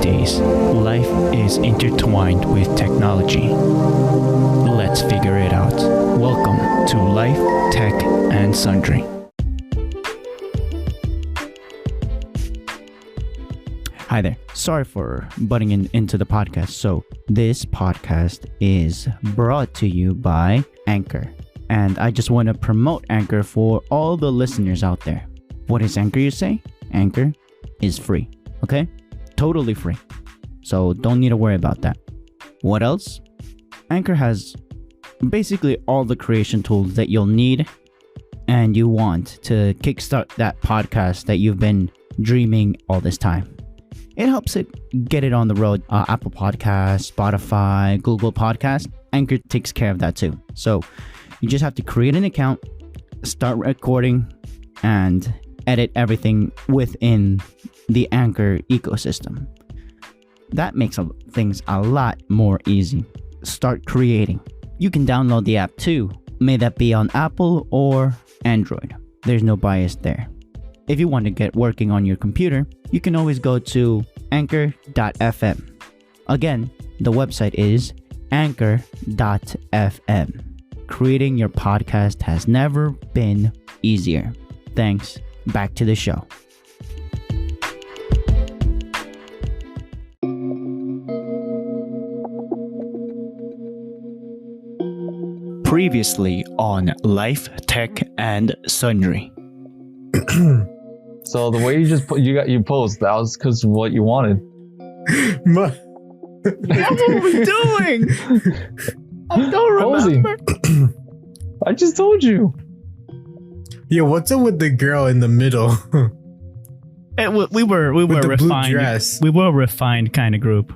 Nowadays, life is intertwined with technology. Let's figure it out. Welcome to Life, Tech, and Sundry. Hi there. Sorry for butting into the podcast. So, this podcast is brought to you by Anchor. And I just want to promote Anchor for all the listeners out there. What is Anchor, you say? Anchor is free. Okay? Totally free. So don't need to worry about that. What else? Anchor has basically all the creation tools that you'll need and you want to kickstart that podcast that you've been dreaming all this time. It helps it get it on the road. Apple Podcasts, Spotify, Google Podcasts. Anchor takes care of that too. So you just have to create an account, start recording, and edit everything within the Anchor ecosystem. That makes things a lot more easy. Start creating. You can download the app too, may that be on Apple or Android. There's no bias there. If you want to get working on your computer, you can always go to anchor.fm. Again, the website is anchor.fm. Creating your podcast has never been easier. Thanks. Back to the show. Previously on Life, Tech, and Sundry. So the way you posed, that was because of what you wanted. What were we doing? I don't remember. I just told you. Yeah, what's up with the girl in the middle? We were refined. Dress. We were a refined kind of group.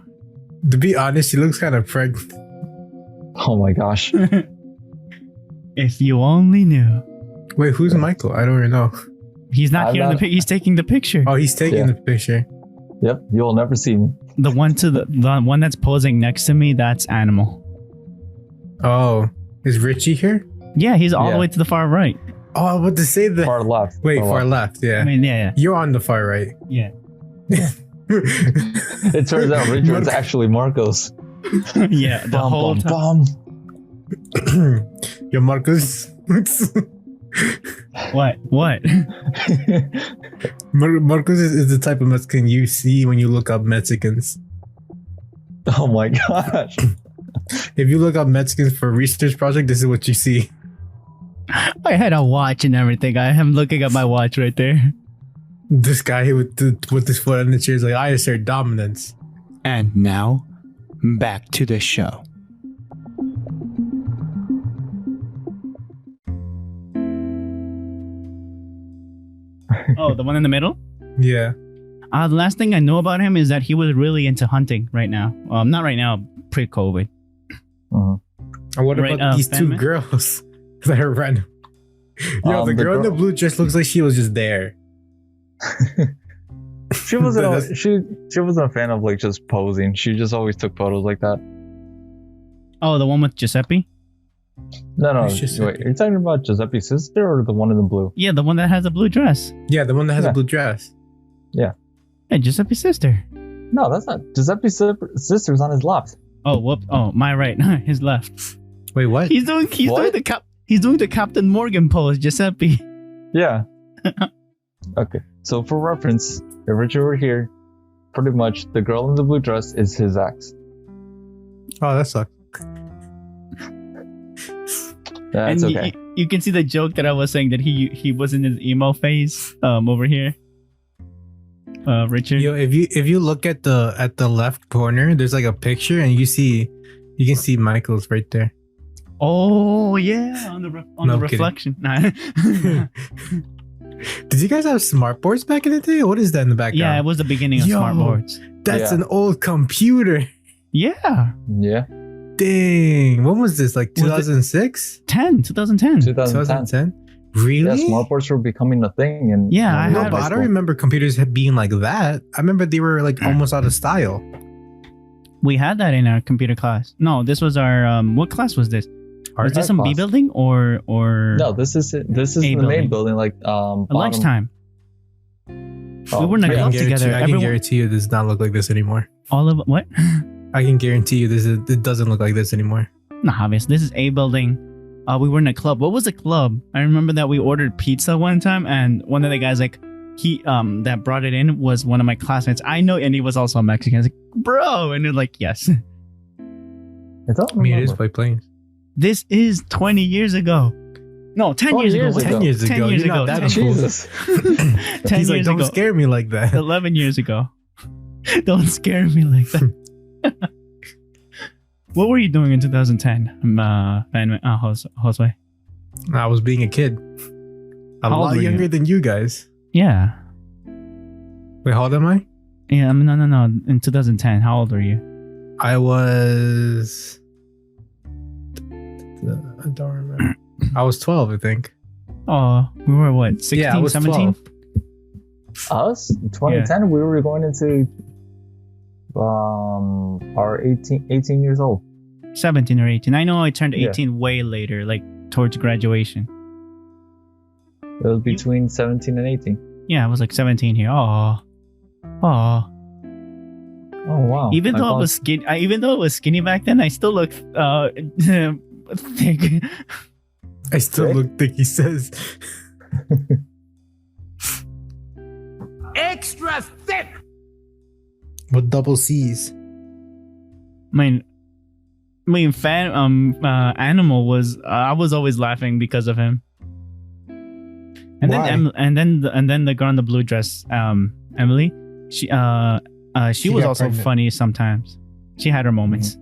To be honest, she looks kind of pregnant. Oh my gosh. If you only knew. Wait, who's Michael? I don't even know. He's not here. He's taking the picture. Oh, he's taking the picture. Yep, you'll never see me. The one that's posing next to me, that's Animal. Oh, is Richie here? Yeah, he's all the way to the far right. Oh, I was about to say that. Far left. Wait, far left. Yeah. I mean, yeah. You're on the far right. Yeah. It turns out Richard's actually Marcos. Yeah, the whole time. Yo, Marcos. What? Marcos is the type of Mexican you see when you look up Mexicans. Oh my gosh. If you look up Mexicans for a research project, this is what you see. I had a watch and everything. I am looking at my watch right there. This guy with his foot on the chair is like, I assert dominance. And now, back to the show. Oh, the one in the middle? Yeah. The last thing I know about him is that he was really into hunting right now. Not right now, pre-COVID. And what about these two girls that are random? Yo, the girl in the blue dress looks like she was just there. She wasn't a fan of like just posing. She just always took photos like that. Oh, the one with Giuseppe? No. Wait, are you talking about Giuseppe's sister or the one in the blue? Yeah, the one that has a blue dress. Yeah, the one that has a blue dress. Yeah. Hey, Giuseppe's sister. No, that's not. Giuseppe's sister's on his left. Oh, whoop! Oh, my right, his left. Wait, what? He's doing the Captain Morgan pose, Giuseppe. Yeah. Okay. So for reference, if Richard were here, pretty much the girl in the blue dress is his ex. Oh, that sucks. That's and okay. You can see the joke that I was saying that he was in his emo phase over here. Richard. Yo, if you look at the left corner, there's like a picture, and you can see Michael's right there. Oh yeah, on the reflection. Did you guys have smart boards back in the day? What is that in the background? Yeah, it was the beginning of smart boards. That's an old computer. Yeah. Yeah. Dang. When was this? Like 2006? 2010. 2010? Really? Yeah, smart boards were becoming a thing. And yeah, I don't remember computers being like that. I remember they were like almost out of style. We had that in our computer class. No, this was our what class was this? Was this some B building or no? This is the main building. Like lunchtime. We were in a club together. I can guarantee you this does not look like this anymore. All of what? I can guarantee you it doesn't look like this anymore. No, obvious. This is a building. We were in a club. What was a club? I remember that we ordered pizza one time, and one of the guys that brought it in was one of my classmates. I know, and he was also Mexican. I was like, bro, and they're like, yes. I don't remember. It is by planes. This is 20 years ago. No, 10 years ago. 10 years ago. 10 years ago. That Jesus. 10 He's like, years don't ago. scare me like that. 11 years ago. Don't scare me like that. What were you doing in 2010, Josue? I was being a kid. A How old lot were you? younger than you guys. Yeah. Wait, how old am I? Yeah, no. In 2010, how old were you? I was... I don't remember. I was 12, I think. Oh, we were what? 16, Yeah, I was 17? 12. Us? In 2010, we were going into our 18 years old. 17 or 18. I know I turned 18 way later, like towards graduation. It was between 17 and 18. Yeah, I was like 17 here. Oh. Oh wow! Even though I was skinny back then, I still looked thick. I still look thick, he says. Extra thick! With double C's. I mean, Animal was. I was always laughing because of him. And Why? then the girl in the blue dress, Emily. She was also pregnant. funny sometimes. She had her moments.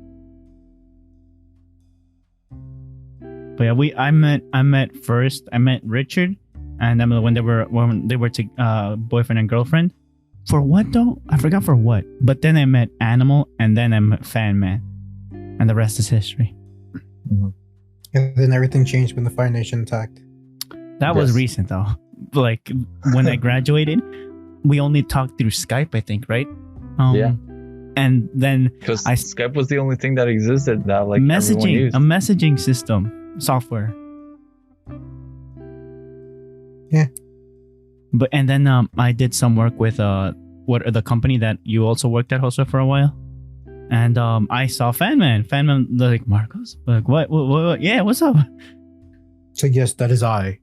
But yeah, I met Richard and Emily when they were boyfriend and girlfriend. For what though? I forgot for what. But then I met Animal and then I met Fan Man, and the rest is history. Mm-hmm. And then everything changed when the Fire Nation attacked. That was recent though. Like when I graduated, we only talked through Skype, I think, right? Yeah. And then Because Skype was the only thing that existed that like everyone used. a messaging system software. Yeah. But and then I did some work with the company that you also worked at, Jose, for a while. And I saw Fan Man like, Marcos, like what? Yeah, what's up? So yes, that is I.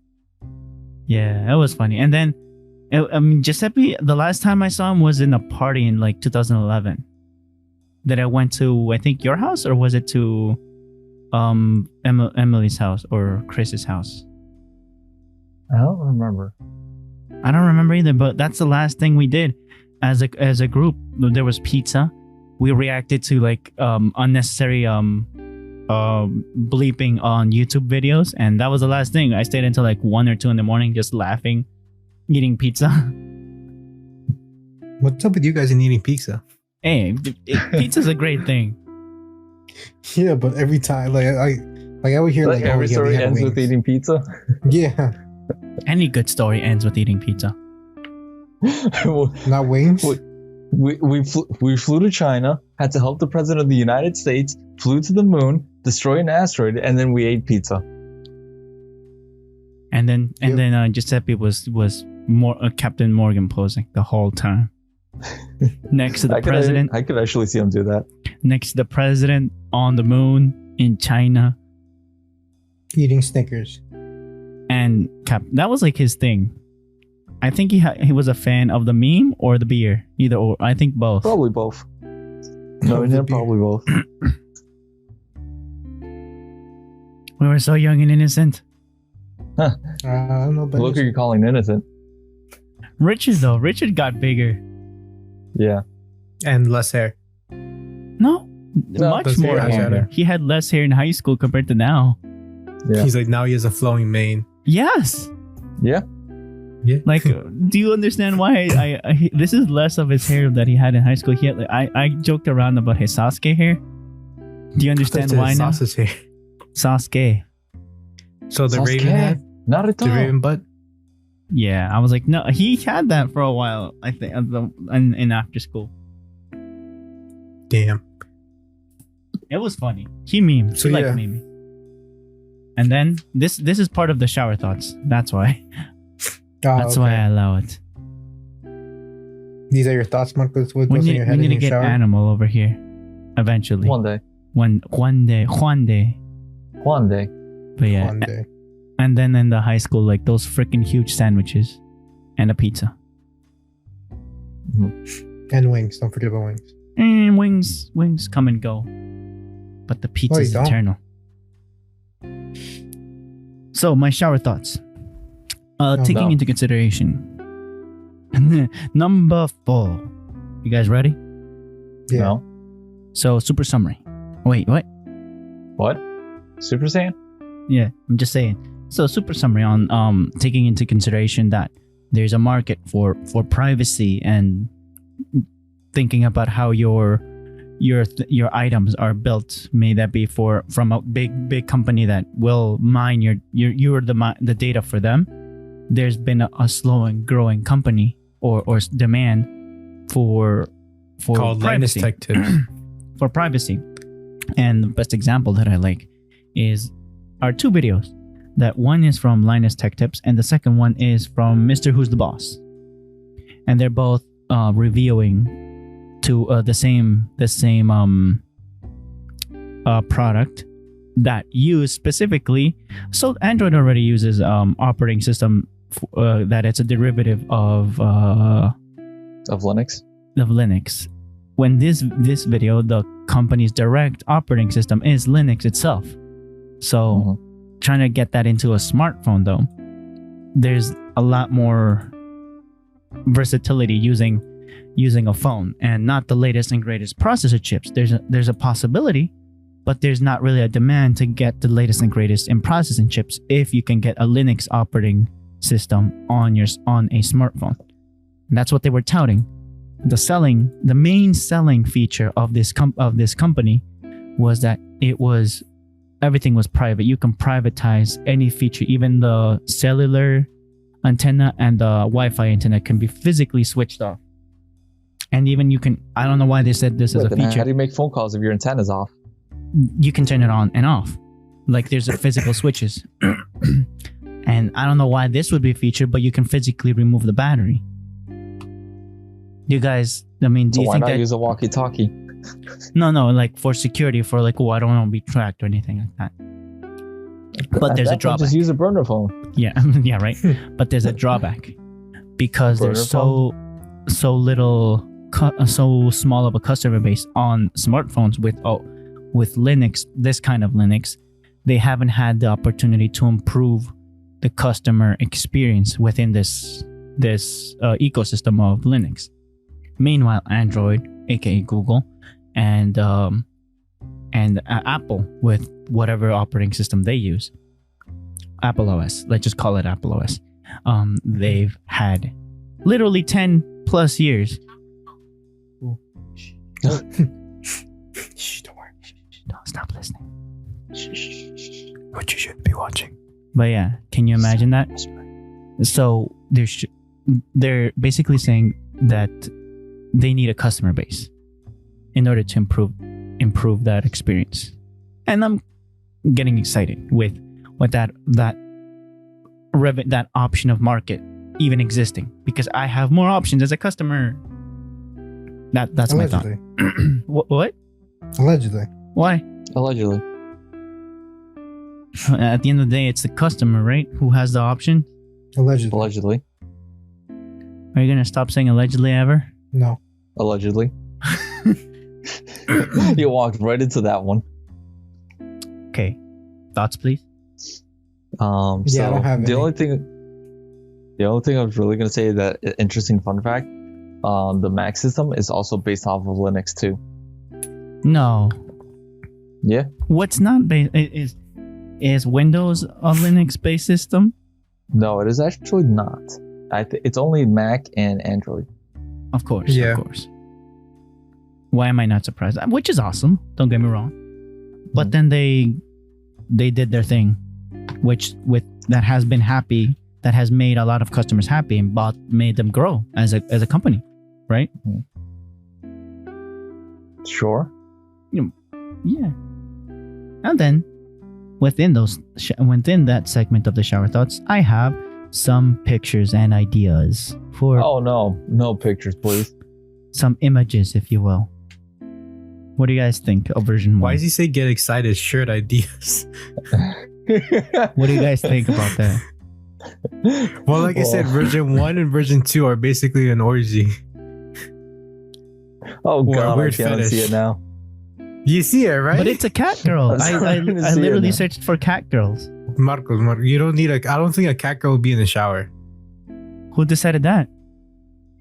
Yeah, it was funny. And then Giuseppe, the last time I saw him was in a party in like 2011 that I went to, I think your house, or was it to Emily's house or Chris's house? I don't remember. I don't remember either, but that's the last thing we did as a group. There was pizza. We reacted to like unnecessary bleeping on YouTube videos, and that was the last thing. I stayed until like 1 or 2 in the morning just laughing, eating pizza. What's up with you guys and eating pizza? Hey, pizza's a great thing. Yeah, but every time, like I would hear like every story ends with eating pizza. Yeah. Any good story ends with eating pizza. Not wings. We flew to China, had to help the president of the United States, flew to the moon, destroyed an asteroid, and then we ate pizza. And then Giuseppe was more Captain Morgan posing the whole time next to the president. I could actually see him do that. Next to the president on the moon in China, Eating Snickers. and that was like his thing. I think he was a fan of the meme or the beer, either or. I think both. Probably both. No, yeah, probably both. We were so young and innocent. I don't know, but Look who you're calling innocent. Richard got bigger. Yeah. and less hair. No, much does more hair hair. matter? He had less hair in high school compared to now. Yeah. He's like, now he has a flowing mane. Yes. Yeah. Yeah. Like, do you understand why this is less of his hair that he had in high school? He had, I joked around about his Sasuke hair. Do you understand why now? Sausage hair. Sasuke. So the Sasuke. Raven head? Not at The all. Raven butt? Yeah, I was like, no, he had that for a while. I think in after school. Damn. It was funny. He memed. So, He liked yeah. meming. And then this is part of the shower thoughts. That's why. Oh, That's why I allow it. These are your thoughts, Marco. What's we in need, your we head need in to your get shower? Animal over here eventually. One day. One day. One day. But yeah. One day. And then in the high school, like those freaking huge sandwiches and a pizza. And wings. Don't forget about wings. And wings come and go. But the pizza is don't. eternal. So my shower thoughts. Taking into consideration. Number 4. You guys ready? Yeah. No. So super summary. Wait, what? What? Super Saiyan? Yeah, I'm just saying. So super summary on taking into consideration that there's a market for privacy and thinking about how your items are built. May that be from a big company that will mine you're the data for them. There's been a slow and growing company or demand for called privacy. Linus Tech Tips. For privacy. And the best example that I like are 2 videos. That one is from Linus Tech Tips and the second one is from Mr. Who's the Boss. And they're both reviewing to the same product that use specifically. So Android already uses operating system that it's a derivative of Linux. Of Linux. When this video, the company's direct operating system is Linux itself. So trying to get that into a smartphone though, there's a lot more versatility using a phone and not the latest and greatest processor chips. There's a possibility, but there's not really a demand to get the latest and greatest in processing chips if you can get a Linux operating system on a smartphone. And that's what they were touting. The main selling feature of this company was that everything was private. You can privatize any feature, even the cellular antenna and the Wi-Fi antenna can be physically switched off. And even you can, I don't know why they said this as a feature. How do you make phone calls if your antenna's off? You can turn it on and off. Like there's a physical switches. And I don't know why this would be a feature, but you can physically remove the battery. You guys, I mean, do you think that... why not use a walkie-talkie? No, like for security, for like, I don't want to be tracked or anything like that. But there's a drawback. Just use a burner phone. Yeah, yeah, right. But there's a drawback because there's so small of a customer base on smartphones with Linux, this kind of Linux. They haven't had the opportunity to improve the customer experience within this ecosystem of Linux. Meanwhile, Android, aka Google, and Apple with whatever operating system they use, Apple OS, let's just call it Apple OS. They've had literally 10 plus years. Shh, don't worry. Don't stop listening. What you should be watching. But yeah, can you imagine that? So they're basically saying that they need a customer base in order to improve that experience. And I'm getting excited with that option of market even existing because I have more options as a customer. That's Allegedly. my thought. What? Allegedly. Why? Allegedly. At the end of the day, it's the customer, right? Who has the option? Allegedly. Are you gonna stop saying allegedly ever? No. Allegedly. You walked right into that one. Okay. Thoughts, please? So I don't have the any. only thing I was really gonna say that interesting fun fact, the Mac system is also based off of Linux too. No. Yeah. What's not based is Windows a Linux-based system? No, it is actually not. It's only Mac and Android. Of course. Yeah. Of course. Why am I not surprised? Which is awesome. Don't get me wrong. But then they did their thing, that has been happy, that has made a lot of customers happy and made them grow as a company, right? Sure. Yeah. And then within that segment of the shower thoughts, I have some pictures and ideas for Oh no pictures, please. some images, if you will. What do you guys think of version 1? Why does he say get excited? Shirt ideas. What do you guys think about that? Well, like I said, version 1 and version 2 are basically an orgy. Oh Or a god, I weird can't fetish. see it now. You see it, right? But it's a cat girl. I'm I starting to see it literally now. searched for cat girls. Marcos, you don't need I don't think a cat girl will be in the shower. Who decided that?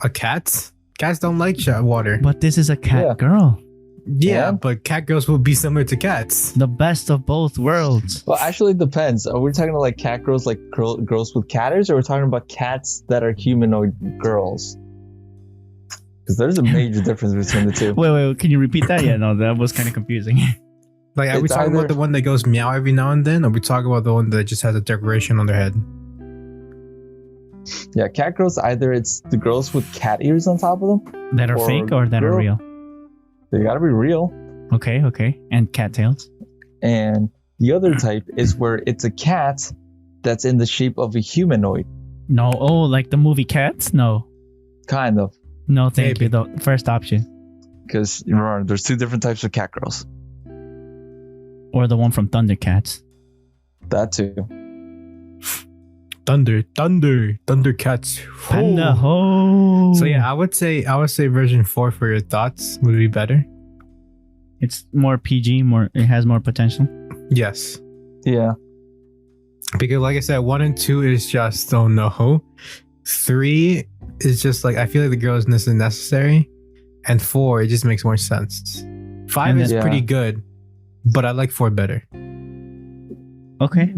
A cat? Cats don't like water. But this is a cat Yeah. girl. Yeah, Yeah. but cat girls will be similar to cats. The best of both worlds. Well, actually, it depends. Are we talking about like cat girls, like girls with cat ears, or we're talking about cats that are humanoid girls? Because there's a major difference between the two. Wait, can you repeat that? Yeah, no, that was kind of confusing. Like, are we It's talking about either- the one that goes meow every now and then, or we talking about the one that just has a decoration on their head? Yeah, cat girls, either it's the girls with cat ears on top of them, That are Or fake or that are girl. real? they gotta be real. Okay. And cattails? And the other type is where it's a cat that's in the shape of a humanoid, No. Oh, like the movie Cats? No. kind of. No, thank Maybe. you. The first option. Because remember, there's two different types of cat girls. Or the one from Thundercats. That too. Thundercats. Panda Oh. ho. So yeah, I would say version 4 for your thoughts would be better. It's more PG, it has more potential. Yes. Yeah. Because like I said, 1 and 2 is just oh no. 3 is just like I feel like the girl is necessary. And 4, it just makes more sense. 5 And is then- pretty good, but I like 4 better. Okay.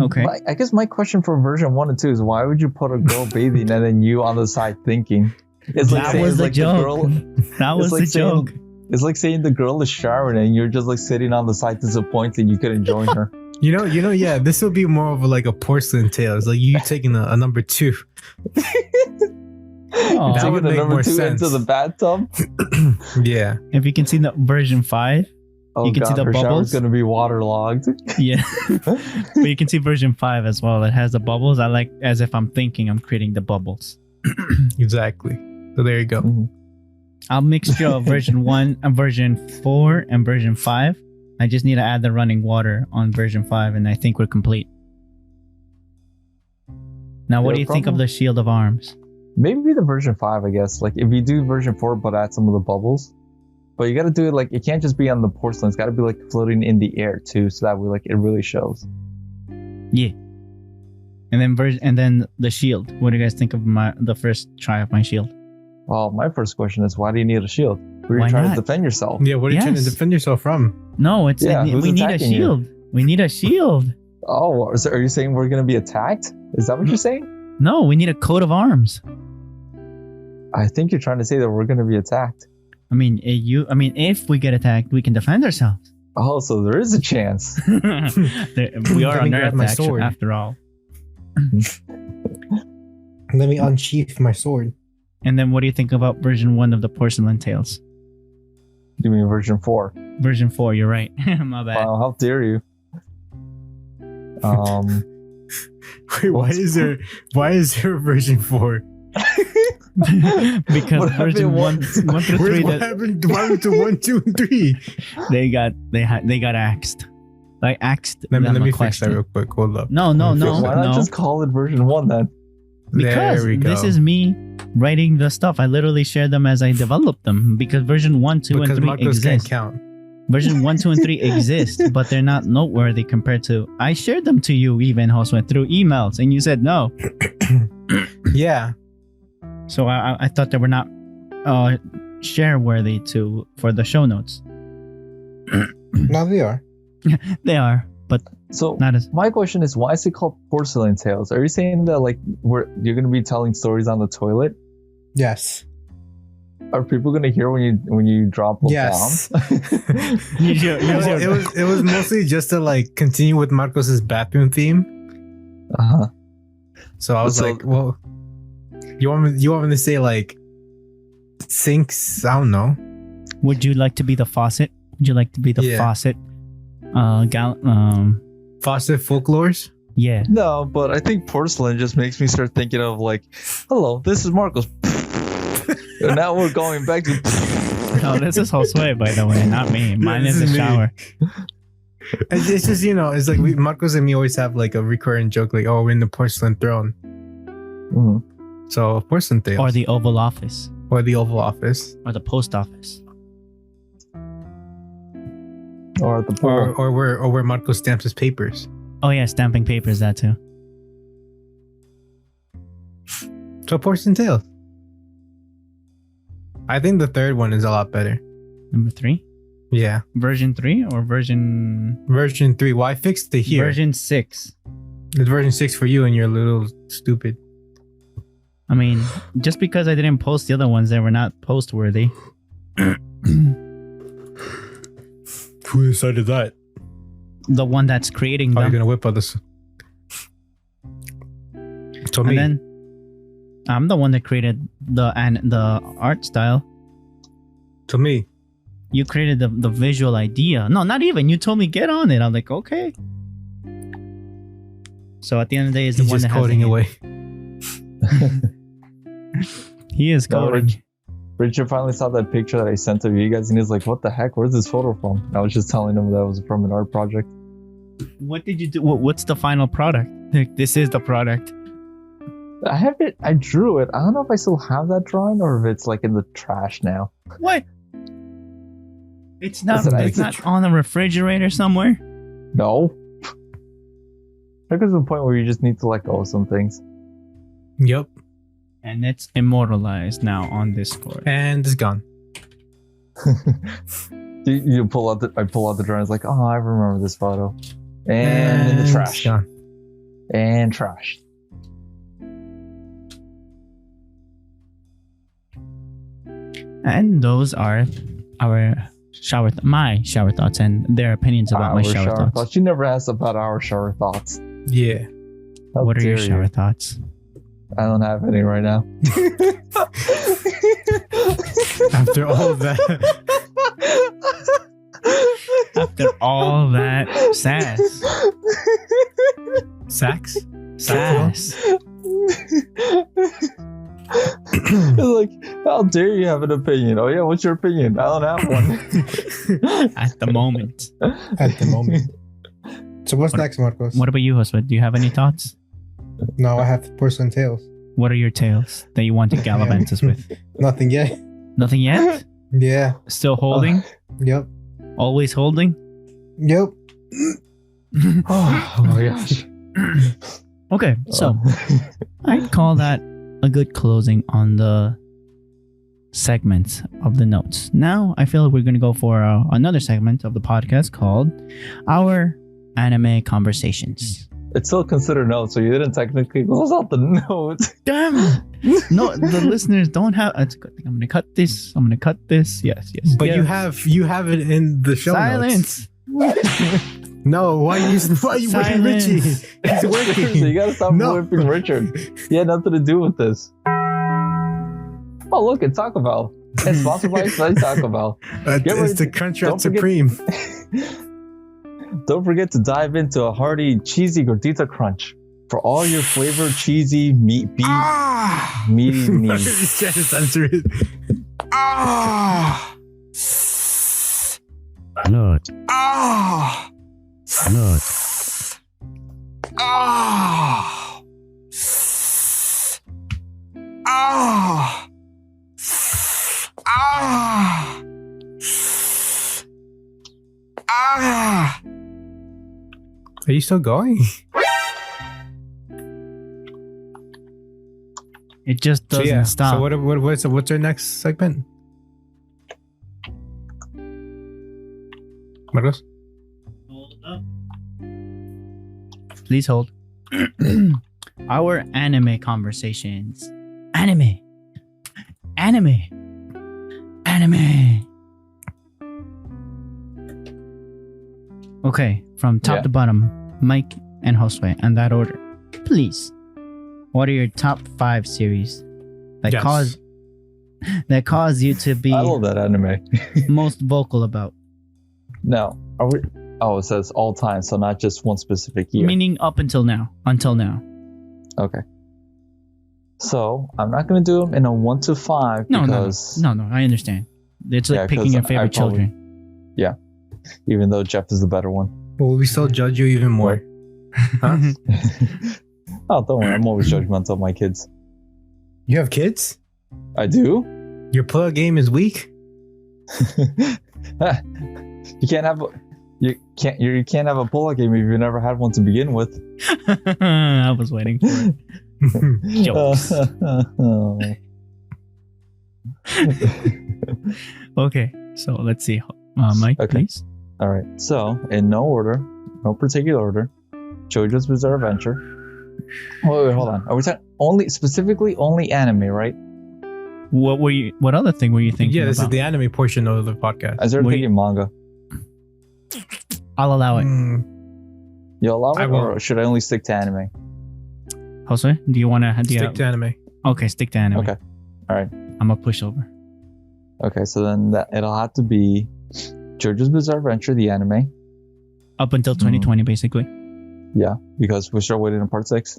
I guess my question for version 1 and 2 is why would you put a girl bathing and then you on the side thinking? It's That saying, was the like joke. girl. That was like the saying- joke. It's like saying the girl is showering and you're just like sitting on the side disappointed you couldn't join her. You know, yeah, this will be more of a porcelain tale. It's like you taking a number 2. Oh, That Taking would the make number more 2 sense. into the bathtub. Yeah. if you can see the version 5, Oh You can god, see the her shower's bubbles? gonna be waterlogged. yeah. But you can see version 5 as well. It has the bubbles. I like as if I'm thinking I'm creating the bubbles. Exactly. So there you go. Mhm. I'll mixture of version 1 and version 4 and version 5. I just need to add the running water on version 5 and I think we're complete. Now, what Yeah, do you think of probably. the shield of arms? Maybe the version 5, I guess. Like if you do version 4 but add some of the bubbles. But you gotta do it like it can't just be on the porcelain, it's gotta be like floating in the air too, so that way like it really shows. Yeah. And then the shield. What do you guys think of the first try of my shield? Well, my first question is why do you need a shield? Were Why you trying not? to defend yourself? Yeah, what are you trying to Yes. defend yourself from? No, Yeah, who's we need a attacking you? shield. We need a shield. Oh, so are you saying we're gonna be attacked? Is that what you're saying? No, we need a coat of arms. I think you're trying to say that we're gonna be attacked. I mean, if we get attacked, we can defend ourselves. Oh, so there is a chance. We are Let me on grab Earth, my actually, sword. after all. Let me unsheath my sword. And then, what do you think about version 1 of the porcelain tales? You mean version 4? Version 4, you're right. My bad. Wow, how dare you? Wait, why is there a version 4? Because What version happened 1 through 3, What happened to 1, 2, and 3? they got axed. Like axed. Let them me a fix that question. real quick. Hold up. No, why not no. just call it version 1 then? Because There we go. this is me writing the stuff. I literally share them as I develop them. Because version 1, 2, Because and 3 Marcos can't exist. count. Version 1, 2, and 3 exist, but they're not noteworthy compared to. I shared them to you, even Josue, through emails, and you said no. Yeah. So I thought they were not share worthy for the show notes. No, they are. They are, but So not as. my question is, why is it called Porcelain Tales? Are you saying that like you're gonna be telling stories on the toilet? Yes. Are people gonna hear when you drop them Yes. down? It was mostly just to like continue with Marcos's bathroom theme. Uh-huh. So I was So- like, well, you want me to say like sinks? I don't know. Would you like to be the faucet? Would you like to be the Yeah. faucet? Faucet folklores. Yeah. No, but I think porcelain just makes me start thinking of like, hello, this is Marcos. And now we're going back to. No, this is Josue, by the way, not me. Mine This is the is me. shower. It's just, it's like Marcos and me always have like a recurring joke, like, oh, we're in the porcelain throne. Mhm. So porcelain tales. Or the Oval Office. Or the Oval Office. Or the Post Office. Or the pool. Or where Marcos stamps his papers. Oh yeah, stamping papers, that too. So porcelain tales. I think the third one is a lot better. Number 3? Yeah. Version 3 or version... Version 3. Well, I fixed it here. Version 6. It's version 6 for you and you're a little stupid. I mean, just because I didn't post the other ones, they were not post-worthy. Who decided that? The one that's creating How are you them. gonna whip others? So And me. then, I'm the one that created the art style. To me. You created the visual idea. No, not even. You told me get on it. I'm like, okay. So at the end of the day, is the He's one just that has coding the- away. He is No, coding. Richard finally saw that picture that I sent to you guys, and he's like, "What the heck? Where's this photo from?" And I was just telling him that was from an art project. What did you do? What's the final product? Like, this is the product. I have it. I drew it. I don't know if I still have that drawing or if it's like in the trash now. What? It's not. Listen, It's not on the refrigerator somewhere. No. There comes a point where you just need to let go of some things. Yep. And it's immortalized now on Discord. And it's gone. You pull out I pull out the drawing. It's like, oh, I remember this photo. And in the it's trash. gone. And trash. And those are our my shower thoughts and their opinions about my Our shower thoughts. You never asked about our shower thoughts. Yeah. How What are your dare you. shower thoughts? I don't have any right now. After all of that. After all that sass. Sax? Sass. It's like, how dare you have an opinion? Oh yeah, what's your opinion? I don't have one. At the moment. At the moment. So what's next, Marcos? What about you, Josue? Do you have any thoughts? No, I have porcelain tales. What are your tales that you want to gallivant us with? Nothing yet. Nothing yet? Yeah. Still holding? Yep. Always holding? Yep. Oh my gosh. Okay, so I'd call that a good closing on the segment of the notes. Now, I feel like we're going to go for another segment of the podcast called Our Anime Conversations. It's still considered notes, so you didn't technically close out the notes. Damn! No, the listeners don't have... It's a good thing. I'm going to cut this. I'm going to cut this. Yes. But yes. you have it in the show Silence! notes. No, why are you whipping Richie? Silence. He's So working. you gotta stop No. whipping Richard. He had nothing to do with this. Oh look, it's Taco Bell. It's sponsored by Taco Bell. It's the Crunchwrap don't forget- Supreme. Don't forget to dive into a hearty, cheesy gordita crunch for all your flavored cheesy meaty You needs. can't censor it. Nut. Nut. Are you still going? It just doesn't stop. So what's our next segment? Marcos? Hold up. Please hold. Our anime conversations. Anime. Okay, from top Yeah. to bottom, Mike and Josue, and that order. Please, what are your top 5 series that Yes. cause you to be I love that anime. most vocal about? Now, are we? Oh, it says all time, so not just one specific year. Meaning up until now. Until now. Okay. So I'm not gonna do them in a 1 to 5 No, because no. I understand. It's like Yeah, picking 'cause your I favorite probably- children. even though Jeff is the better one. Will we still judge you even more? Huh? Oh, don't worry, I'm always judgmental of my kids. You have kids? I do. Your pull-out game is weak? You can't have a pull-out game if you've never had one to begin with. I was waiting for it. Jokes. Okay, so let's see. Mike, Okay. please. All right. So, in no order, no particular order, JoJo's Bizarre Adventure. Wait, hold on. Are we talking specifically only anime, right? What other thing were you thinking Yeah, this about? is the anime portion of the podcast. I started Wait. thinking manga. I'll allow it. Mm, You allow I it, won't. or should I only stick to anime? Jose, do you want to? stick to anime. Okay, stick to anime. Okay. All right. I'm a pushover. Okay, so then it'll have to be JoJo's Bizarre Adventure, the anime. Up until 2020, basically. Yeah, because we're still waiting on part 6.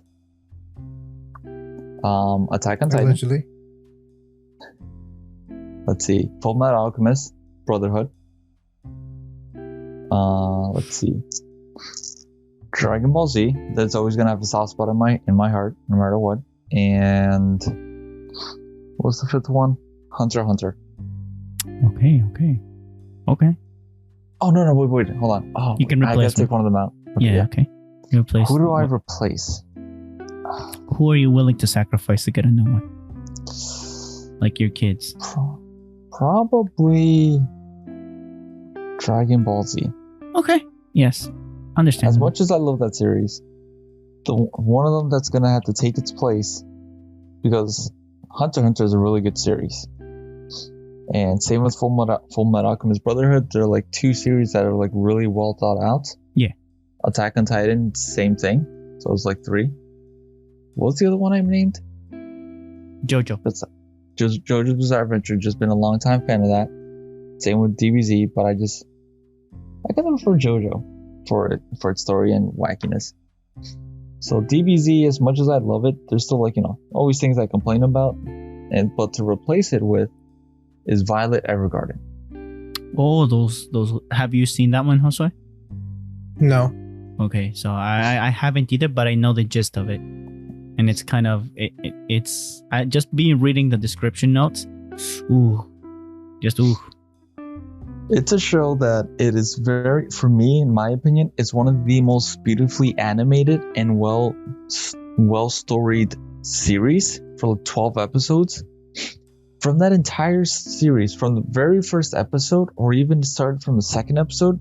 Attack on Titan. Allegedly. Let's see. Full Metal Alchemist, Brotherhood. Let's see. Dragon Ball Z. That's always gonna have a soft spot in my heart, no matter what. And what's the 5th one? Hunter x Hunter. Okay. Oh no, wait, hold on. Oh, You can I replace gotta take one of them out. Okay, Yeah, okay. You replace. Who do I replace? Who are you willing to sacrifice to get a new one? Like your kids. Probably Dragon Ball Z. Okay. Yes. Understand. As much as I love that series, one of them that's gonna have to take its place, because Hunter x Hunter is a really good series, and same with Full Metal Alchemist Brotherhood. They're like 2 series that are like really well thought out. Yeah. Attack on Titan, same thing. So it's like 3. What's the other one I named? Jojo. That's just JoJo's Bizarre Adventure. Just been a long time fan of that. Same with DBZ, but I kind of prefer JoJo for its story and wackiness. So DBZ, as much as I love it, there's still always things I complain about, but to replace it with is Violet Evergarden. Oh, those. Have you seen that one, Jose? No. Okay, so I haven't either, but I know the gist of it, and it's kind of it's I just been reading the description notes. Ooh. It's a show that it is very, for me, in my opinion, it's one of the most beautifully animated and well storied series for like 12 episodes. From that entire series, from the very first episode, or even started from the second episode,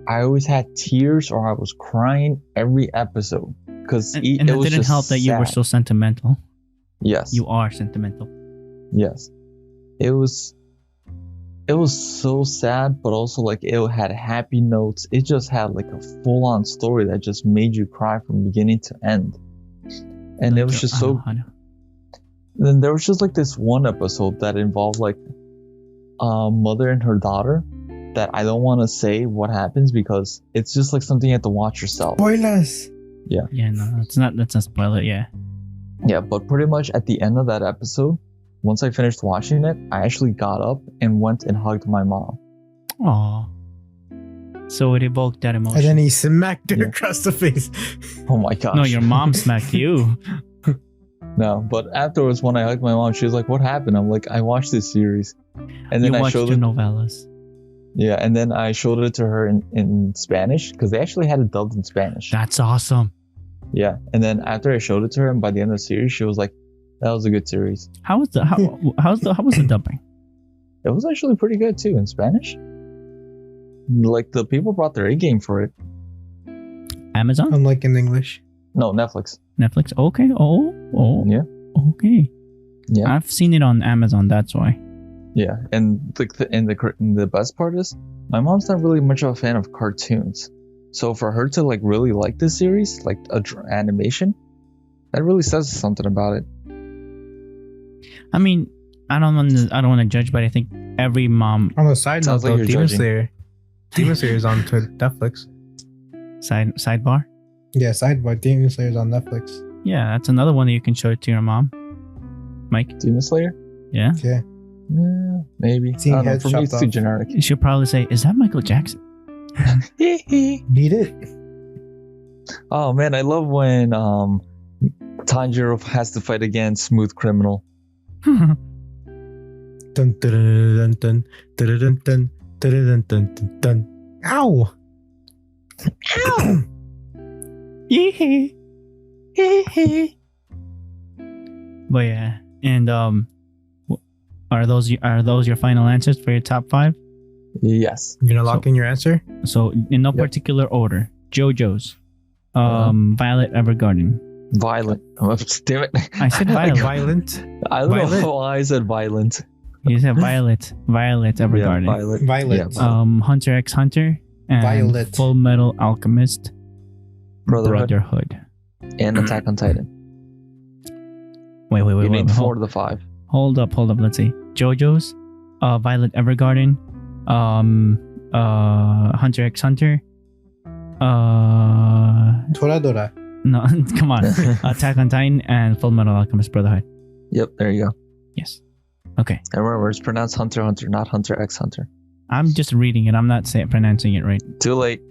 I always had tears or I was crying every episode because And it it was didn't just help that you were sad. so sentimental. Yes. You are sentimental. Yes. It was so sad, but also like it had happy notes. It just had like a full-on story that just made you cry from beginning to end. And it was just so. I know. Then there was just like this one episode that involved like a mother and her daughter that I don't want to say what happens because it's just like something you have to watch yourself. Spoilers. Yeah, no, let's not spoil it. Yeah. Yeah, but pretty much at the end of that episode, once I finished watching it, I actually got up and went and hugged my mom. Aw. So it evoked that emotion. And then he smacked her Yeah. across the face. Oh my gosh. No, your mom smacked you. No, but afterwards when I hugged my mom, she was like, "What happened?" I'm like, "I watched this series." And then You I watched showed your it. novellas. Yeah, and then I showed it to her in Spanish because they actually had it dubbed in Spanish. That's awesome. Yeah, and then after I showed it to her, and by the end of the series, she was like, "That was a good series." How was the dubbing? It was actually pretty good too in Spanish. Like the people brought their A game for it. Amazon? Unlike in English. No, Netflix. Netflix? Okay. Oh. Yeah. Okay. Yeah. I've seen it on Amazon. That's why. Yeah, and the best part is, my mom's not really much of a fan of cartoons, so for her to like really like this series, like animation, that really says something about it. I mean, I don't want to judge, but I think every mom. On the side note, Sounds like though, you're Demon judging. Slayer. Demon Slayer is on Netflix. Sidebar. Yeah, Sidebar. Demon Slayer's on Netflix. Yeah, that's another one that you can show it to your mom. Mike. Demon Slayer? Yeah. Yeah. Yeah, maybe. Seeing I don't know. heads For me, chopped it's too off. generic. She'll probably say, "Is that Michael Jackson?" Beat it. Oh man, I love when Tanjiro has to fight against Smooth Criminal. Dun dun dun dun dun dun dun dun dun dun dun. Ow! Ow! But yeah, and are those your final answers for your top 5? Yes. You're gonna lock in your answer? So in no Yep. particular order: JoJo's, Violet Evergarden. Violent. Oh, damn it. I said Violet. Violent. I don't Violet. know why I said violent. You said Violet Evergarden. Yeah, Violet. Violet. Yeah, Hunter x Hunter and Violet. Full Metal Alchemist Brotherhood Brotherhood. and Attack on Titan. Wait, You named 4 hold, of the 5. hold up. Let's see. JoJo's, Violet Evergarden, Hunter x Hunter, Toradora. no, come on, Attack on Titan and Full Metal Alchemist Brotherhood. Yep, there you go. Yes. Okay. And remember, it's pronounced Hunter x Hunter, not Hunter x Hunter. I'm just reading it. I'm not pronouncing it right. Too late.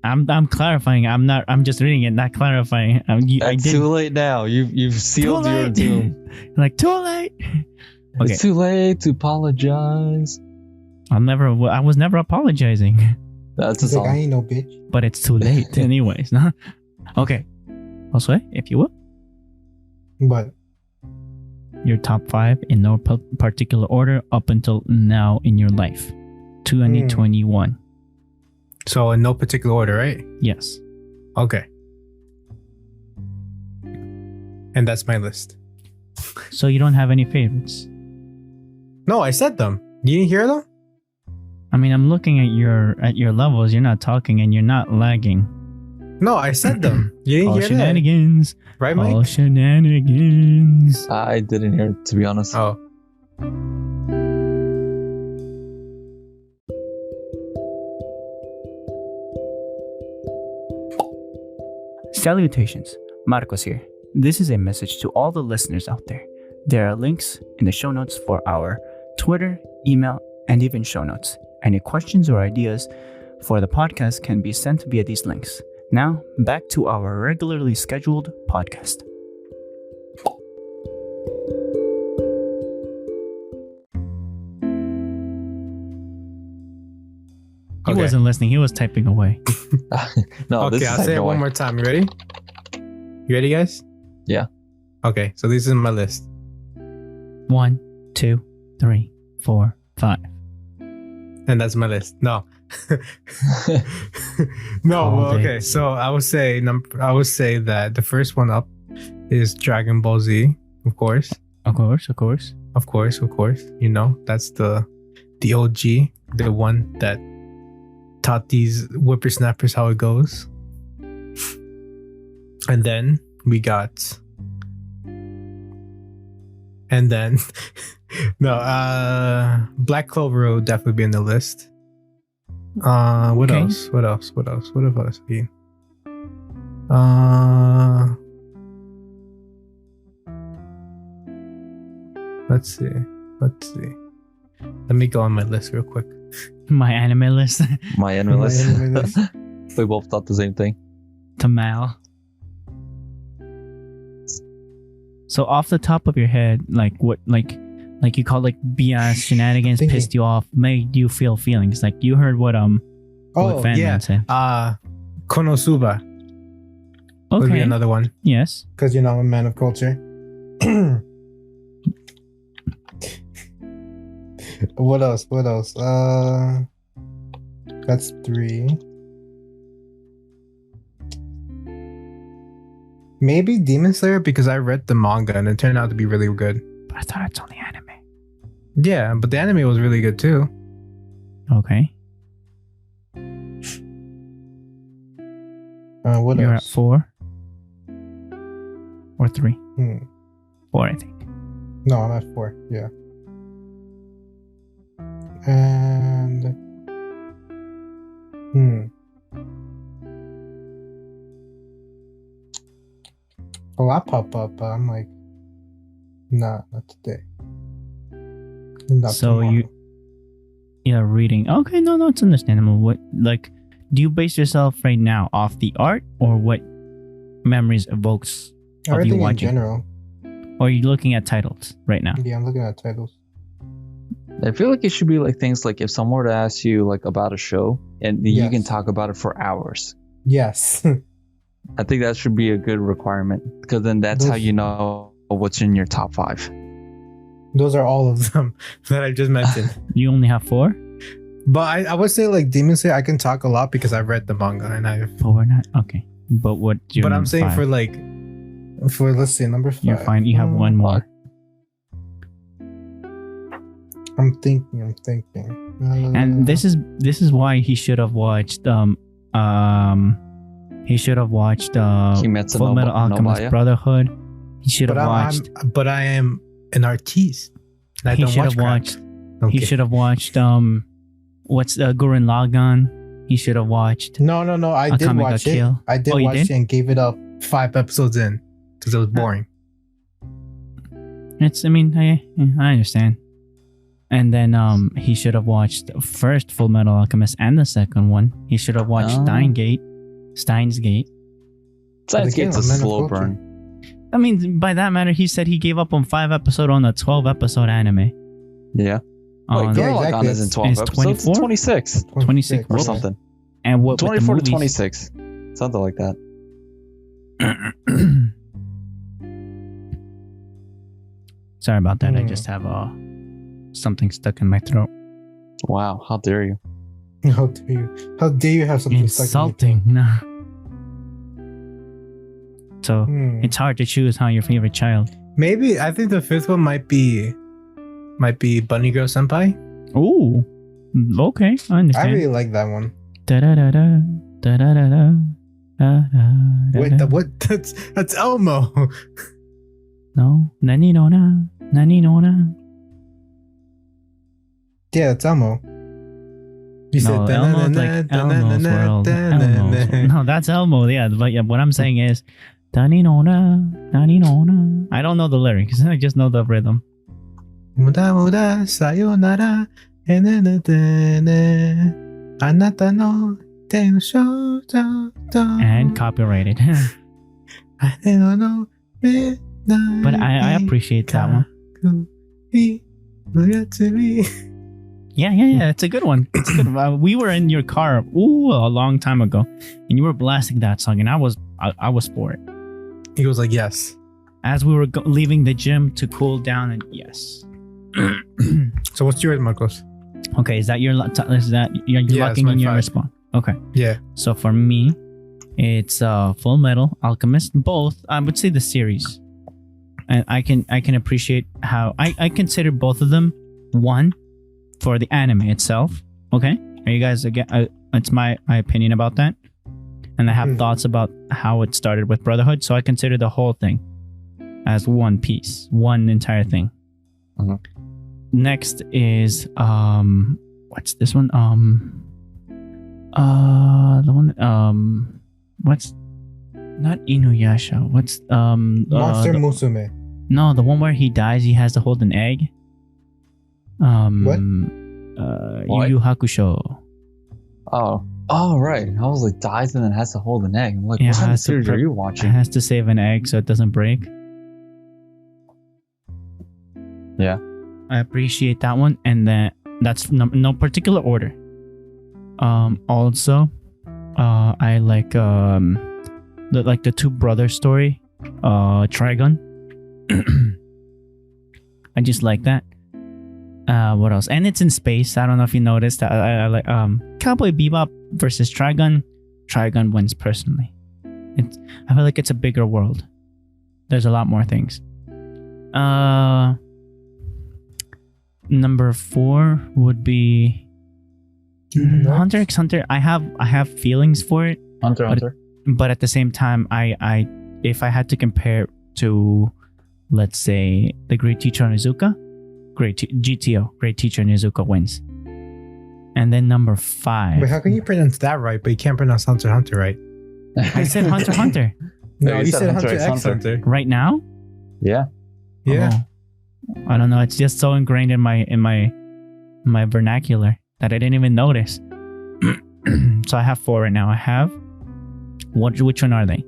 I'm clarifying. I'm just reading it, not clarifying. It's too late now. You've sealed Too your late. doom. Like, too late. Okay. It's too late to apologize. I was never apologizing, That's a He's like, I song. ain't no bitch. but it's too late anyways. No? Okay. Also, if you will, But your top 5 in no particular order up until now in your life. 2021. so in no particular order, right? Yes. Okay. And that's my list. So you don't have any favorites. No, I said them. You didn't hear them? I mean, I'm looking at your levels. You're not talking and you're not lagging. No, I said them. You didn't All hear shenanigans. that? Right, Mike? All shenanigans. I didn't hear it, to be honest. Oh. Salutations, Marcos here. This is a message to all the listeners out there. There are links in the show notes for our Twitter, email, and even show notes. Any questions or ideas for the podcast can be sent via these links. Now, back to our regularly scheduled podcast. He Okay. wasn't listening, he was typing away. No, this Okay, is I'll say it one more time. You ready? You ready, guys? Yeah. Okay, so this is my list. 1, 2, 3, 4, 5. And that's my list. No. No, Called well, okay. it. So I would say that the first one up is Dragon Ball Z, of course. Of course. Of course. You know, that's the OG, the one that taught these whippersnappers how it goes. And then we got Black Clover will definitely be in the list. What Okay. else? What have I seen? Let's see. Let me go on my list real quick. My anime list. My enemy My list. anime list. We both thought the same thing. Tamal. So off the top of your head, like what, like you call like BS shenanigans Thinking. pissed you off, made you feel feelings. Like you heard what Oh Fan yeah. Man said. Konosuba would be Okay. another one Yes. because you know I'm a man of culture. What else? That's 3. Maybe Demon Slayer because I read the manga and it turned out to be really good. But I thought it's only anime. Yeah, but the anime was really good too. Okay. What You're at else? 4 or 3. Hmm. 4, I think. No, I'm at 4. Yeah. And a lot pop up, but I'm like, nah, not today. Not So tomorrow. reading. Okay, no, it's understandable. What, like, do you base yourself right now off the art or what memories evokes of you Everything in watching? general. Or are you looking at titles right now? Yeah, I'm looking at titles. I feel like it should be like things like if someone were to ask you like about a show and you Yes. can talk about it for hours. Yes. I think that should be a good requirement because then that's how Those- you know what's in your top 5. Those are all of them that I just mentioned. You only have 4? But I would say like Demon Slayer, I can talk a lot because I've read the manga and I've. 4, not okay. But what? But I'm saying for let's see, number 5. you're fine. You have one more. I'm thinking. And this is why he should have watched Kimetsu Full Metal Alchemist Nobaya. Brotherhood. He should have But watched. but I am an artiste. And I He don't should watch have crap. watched. Okay. He should have watched what's Gurren Lagann. He should have watched. No. I did Akame ga watch it. Kill. I did Oh, you watch did? it and gave it up 5 episodes in because it was boring. I understand. And then he should have watched the first Full Metal Alchemist and the second one. He should have watched Oh. Steins Gate. Science Again, Gate's a a man of slow culture. burn. I mean, by that matter, he said he gave up on 5 episodes on a 12 episode anime. Yeah. Wait, On- yeah, Gurren Lagann exactly. isn't 12 It's episodes. 24? It's 26 26 or Okay. something. And what with the 24 to movies? 26. Something like that. Sorry about that. I Hmm. just have something stuck in my throat. Wow. How dare you? How dare you? How dare you have something stuck Insulting. No. So in your throat? it's hard to choose your favorite child. Maybe I think the 5th one might be Bunny Girl Senpai. Ooh. Okay, I I understand. really like that one. Da-da-da-da, da-da-da-da, da-da-da-da. Wait, what? That's Elmo. No. Nani no na. Nani no na. Yeah, it's Elmo. You No, Elmo's like Elmo's world. Elmo's. No, that's Elmo. Yeah, but yeah, what I'm saying is, Nani no na. Nani no na. I don't know the lyrics. I just know the rhythm. Muda muda sayonara anata no te no shoujo And copyrighted. But I appreciate that one. Yeah, it's a good one. It's good. We were in your car a long time ago, and you were blasting that song, and I was for it. He was like, yes. As we were leaving the gym to cool down, and yes. So what's yours, Marcos? Okay, is that you're Yeah, locking it's in my your 5. response? Okay, Yeah. so for me, it's Full Metal Alchemist. Both, I would say the series, and I can appreciate how I consider both of them one for the anime itself. Okay, are you guys again? It's my opinion about that, and I have thoughts about how it started with Brotherhood. So I consider the whole thing as one piece, one entire thing. Mhm. Next is what's this one? The one what's not Inuyasha? What's Monster Musume. no, the one where he dies, he has to hold an egg. What? What? Yu Yu Hakusho. Oh, right. I was like, dies and then has to hold an egg. I'm like, Yeah, what kind of has to series are you watching? Has to save an egg so it doesn't break. Yeah. I appreciate that one, and that's no particular order. Also, I like the two brothers story, Trigun. I just like that. What else? And it's in space. I don't know if you noticed. I like Cowboy Bebop versus Trigun. Trigun wins personally. I feel like it's a bigger world. There's a lot more things. Number 4 would be Hunter x Hunter. I have feelings for it, Hunter x Hunter. but at the same time, I if I had to compare to, let's say, the Great Teacher Onizuka, GTO, Great Teacher Onizuka wins. And then number 5. But how can you pronounce that right, but you can't pronounce Hunter x Hunter right? I said Hunter x Hunter. No, you you said said Hunter Hunter x x Hunter. Hunter. Right now? Yeah. Yeah. Oh, I don't know. It's just so ingrained in my vernacular that I didn't even notice. So I have 4 right now. I have which one are they?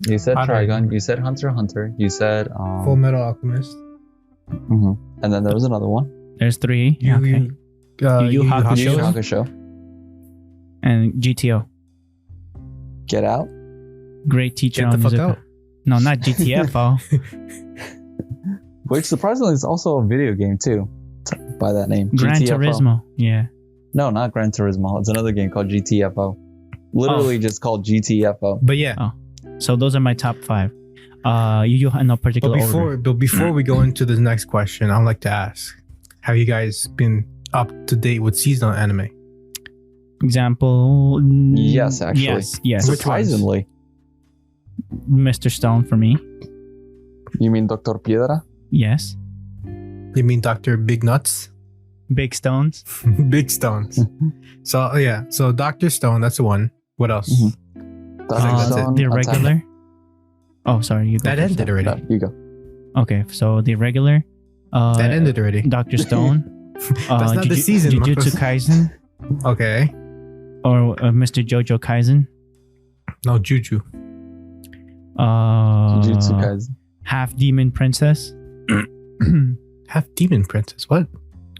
You said I don't Trigun. remember. You said Hunter x Hunter. You said Full Metal Alchemist. mhm. And then there was another one. There's 3. Yu Okay. Yu Yu Yu Hakusho. Yu Yu Hakusho. Hakusho. And GTO. Get Out. Great teacher Get the on fuck music. out. No, not GTFO. Which surprisingly is also a video game too, by that name. Gran GTFO. Turismo. Yeah. No, not Gran Turismo. It's another game called GTFO. Literally just called GTFO. But yeah. So those are my top 5. You in no particular order. But before we go into the next question, I'd like to ask: have you guys been up to date with seasonal anime? Example. Yes, actually. Yes. Which Surprisingly. Mr. Stone for me. You mean Dr. Piedra? Yes. You mean Dr. Big Nuts? Big Stones. Big Stones. So yeah, so Dr. Stone, that's the one. What else? Mhm. I think that's it. The regular. Oh, sorry. You go That first. ended already. No, you go. Okay, so the regular. That ended already. Dr. Stone. That's not the season, Jujutsu Marcos. Kaisen Okay. or Mr. Jojo Kaisen. No, Juju. Jujutsu Kaisen. Half Demon Princess. Half Demon Princess. What?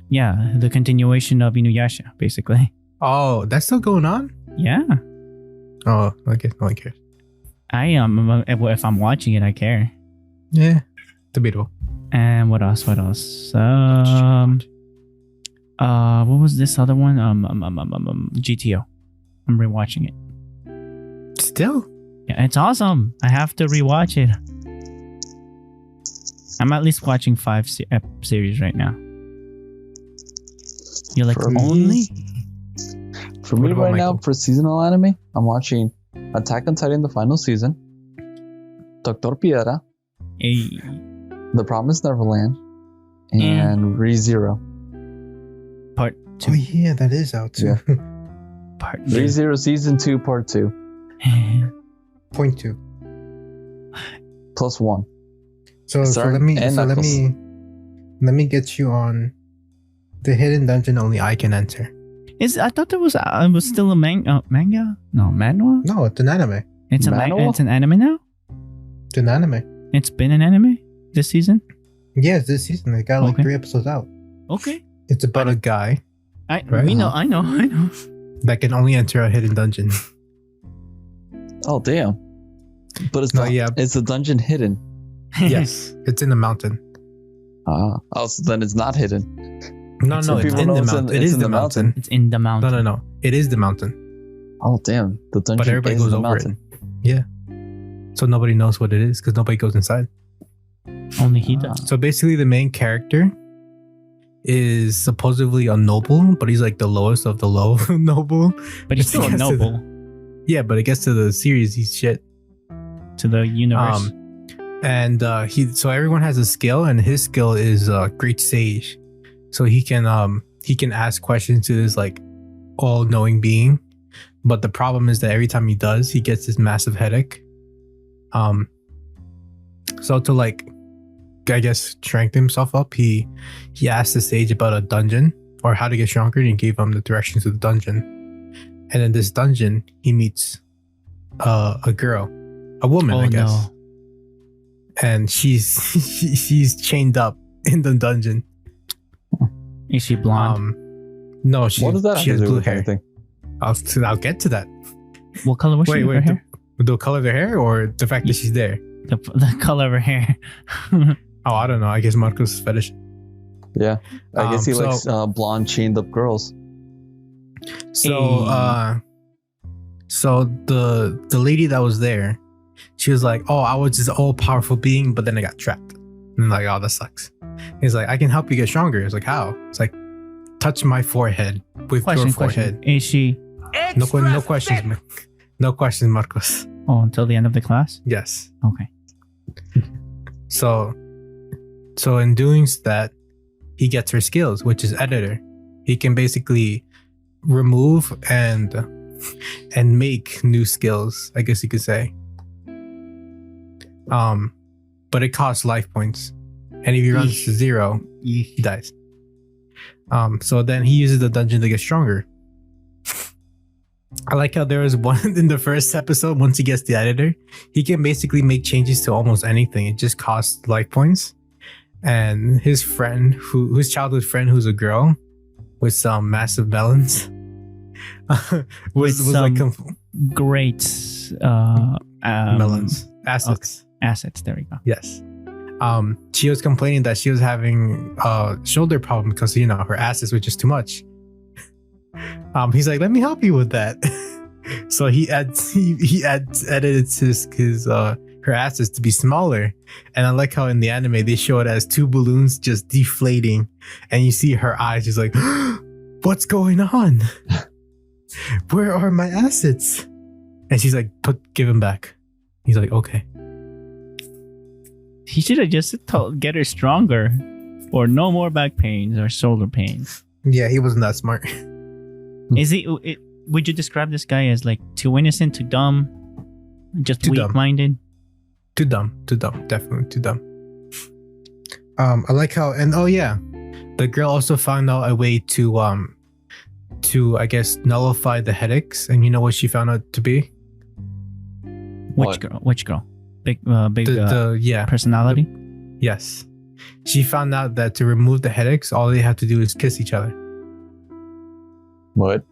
Yeah, the continuation of Inuyasha, basically. Oh, that's still going on? Yeah, Oh, I guess no one cares. I am. If I'm watching it, I care. Yeah. Debatable. And what else? What else? What was this other one? GTO. I'm rewatching it. Still? Yeah, it's awesome. I have to rewatch it. I'm at least watching 5 series right now. You're like, For me- only? For What me about right now, Michael? for seasonal anime, I'm watching Attack on Titan, the final season, Dr. Piedra, Hey, The Promised Neverland, and ReZero. part 2. Oh yeah, that is out too. Part ReZero Season 2, Part 2, 2. Point 2. plus 1. So Sorry, and Knuckles. let me get you on the hidden dungeon only I can enter. I thought there was it was still a manga. No, manhwa. No, it's an anime. It's Manhwa? it's an anime now. It's an anime. It's been an anime this season. Yeah, it's this season. They got like Okay. 3 episodes out. Okay, It's about a guy I Right. we know. I know. that can only enter a hidden dungeon. Oh, damn. But it's No, not, yeah. it's a dungeon hidden. Yes, it's in the mountain. Oh, so then it's not hidden. No, It's no, in it's the in the mountain. mountain. It It's is in the the mountain. It's in the mountain. No. It is the mountain. Oh, damn. The dungeon everybody is goes the over it. mountain. So nobody knows what it is because nobody goes inside. Only he does. So basically, the main character is supposedly a noble, but he's like the lowest of the low noble. But he's still a Yes, noble Yeah, but it gets to the series, he's shit. to the universe. And so everyone has a skill, and his skill is great sage. So he can ask questions to this like all-knowing being. But the problem is that every time he does, he gets this massive headache. So to like, I guess, strengthen himself up, he asked the sage about a dungeon or how to get stronger, and he gave him the directions to the dungeon. And in this dungeon, he meets a girl, a woman, I guess. No. And she's chained up in the dungeon. Is she blonde? No, What does that she have has to do blue with hair. anything? I'll get to that. What color was she? Her hair? The color of her hair or the fact that she's there? The color of her hair. Oh, I don't know. I guess Marcos is fetish. Yeah. I guess he So- likes blonde, chained up girls. So, so the lady that was there, she was like, "Oh, I was this all powerful being, but then I got trapped." And I'm like, "Oh, that sucks." He's like, "I can help you get stronger." It's like, "How?" It's like, "Touch my forehead with your forehead." Is she? No questions. No questions, Marcos. Oh, until the end of the class. Yes. Okay. So in doing that, he gets her skills, which is editor. He can basically remove and and make new skills, I guess you could say. But it costs life points, and if he runs to 0, he dies. So then he uses the dungeon to get stronger. I like how there was one in the first episode. Once he gets the editor, he can basically make changes to almost anything. It just costs life points. And his friend, his childhood friend, who's a girl with some massive melons, was like great melons assets. Okay. Assets. There we go. Yes. She was complaining that she was having a shoulder problem because her assets were just too much. He's like, let me help you with that. So he edited his her assets to be smaller, and I like how in the anime they show it as 2 balloons just deflating, and you see her eyes just like, what's going on? Where are my assets? And she's like, give him back. He's like, okay. He should have just get her stronger, or no more back pains or shoulder pains. Yeah, he wasn't that smart. Is he? Would you describe this guy as like too innocent, too dumb, just weak-minded? Too dumb, definitely too dumb. I like how, and the girl also found out a way to I guess nullify the headaches, and you know what she found out to be? Which girl? Big personality? Yes. She found out that to remove the headaches, all they have to do is kiss each other. What?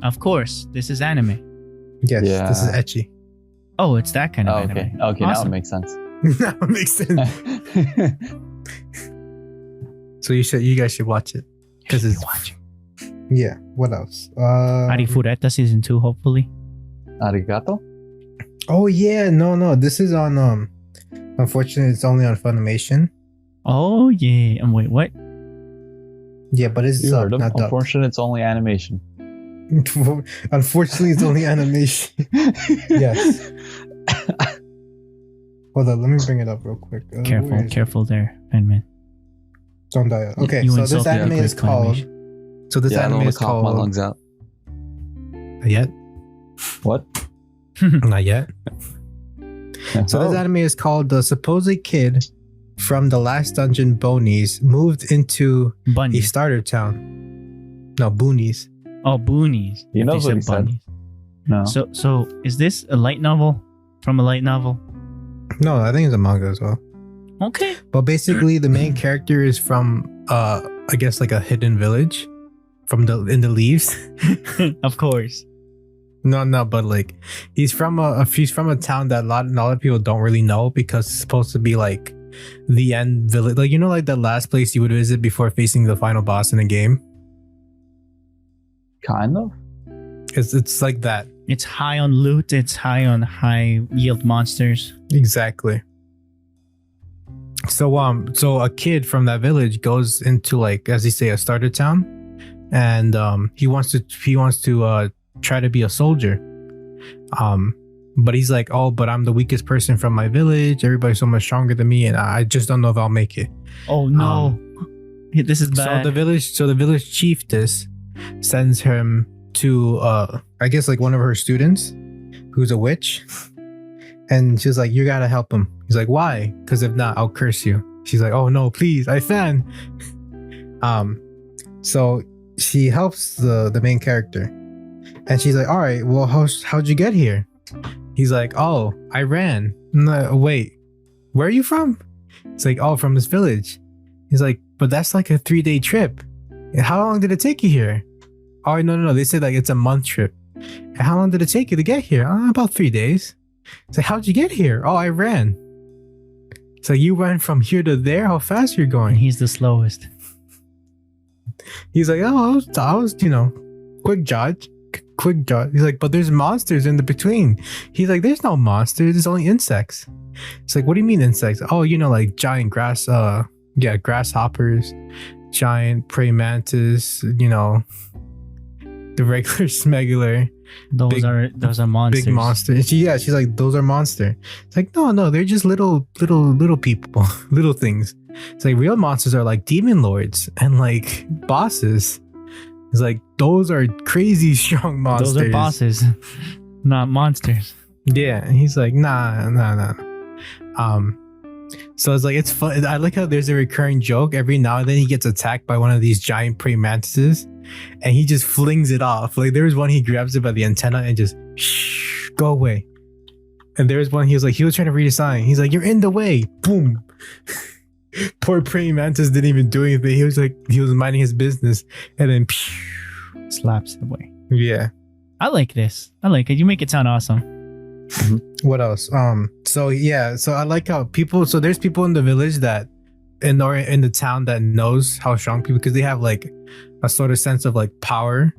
Of course, this is anime. Yes, yeah. This is ecchi. Oh, it's that kind of anime. Awesome. Now it makes sense. Now it makes sense. So you guys should watch it. Because it's watching. Yeah. What else? Arifureta season 2, hopefully. Arigato? Oh yeah, no. This is on unfortunately it's only on Funimation. Oh yeah. And wait, what? Yeah, but it's not dubbed. Unfortunately, it's only animation. Unfortunately, it's only animation. Yes. Hold on, let me bring it up real quick. Careful there, Penman. Don't die. Okay, so this anime is called. So this anime is called. My lungs out. Not yet. What? Not yet. So this anime is called The Supposed Kid from the Last Dungeon Bonies moved into a starter town. No, Boonies. Oh, Boonies. You know what he said. No. So is this a light novel from a light novel? No, I think it's a manga as well. Okay. But basically, the main character is from, I guess, like a hidden village, in the leaves. Of course. No, but like he's from a town that a lot of people don't really know because it's supposed to be like the end village, like like the last place you would visit before facing the final boss in a game. Kind of. It's like that. It's high on loot. It's high on high yield monsters. Exactly. So a kid from that village goes into, like, as they say, a starter town, and he wants to try to be a soldier. But he's like, oh, but I'm the weakest person from my village. Everybody's so much stronger than me, and I just don't know if I'll make it. Oh no, this is bad. So the village chiefess sends him to I guess like one of her students who's a witch, and she's like, you gotta help him. He's like, why? Because if not, I'll curse you. She's like, oh no, please, I fan. So she helps the main character, and she's like, all right, well, how'd you get here? He's like, oh, I ran. No, wait, where are you from? It's like, oh, from this village. He's like, but that's like a 3-day trip. How long did it take you here? Oh, no. They said like it's a month trip. And how long did it take you to get here? About 3 days. It's like, how'd you get here? Oh, I ran. So you ran from here to there? How fast you're going? And he's the slowest. He's like, oh, I was, quick jog. He's like, but there's monsters in the between. He's like, there's no monsters. There's only insects. It's like, what do you mean insects? Oh, like giant grasshoppers, giant praying mantis, the regular smegular. Those are monsters. Big monsters. She's like, those are monsters. It's like, no, they're just little people, little things. It's like real monsters are like demon lords and like bosses. It's like those are crazy strong monsters. Those are bosses, not monsters. Yeah, and he's like, nah. So it's like, it's fun. I like how there's a recurring joke every now and then. He gets attacked by one of these giant praying mantises, and he just flings it off. Like there was one, he grabs it by the antenna and just go away. And there was one, he was trying to read a sign. He's like, you're in the way. Boom. Poor praying mantis didn't even do anything. He was minding his business, and then Slaps it away. yeah. I like this. I like it. You make it sound awesome. What else? So I like how there's people in the village that in the town that knows how strong people, because they have like a sort of sense of like power,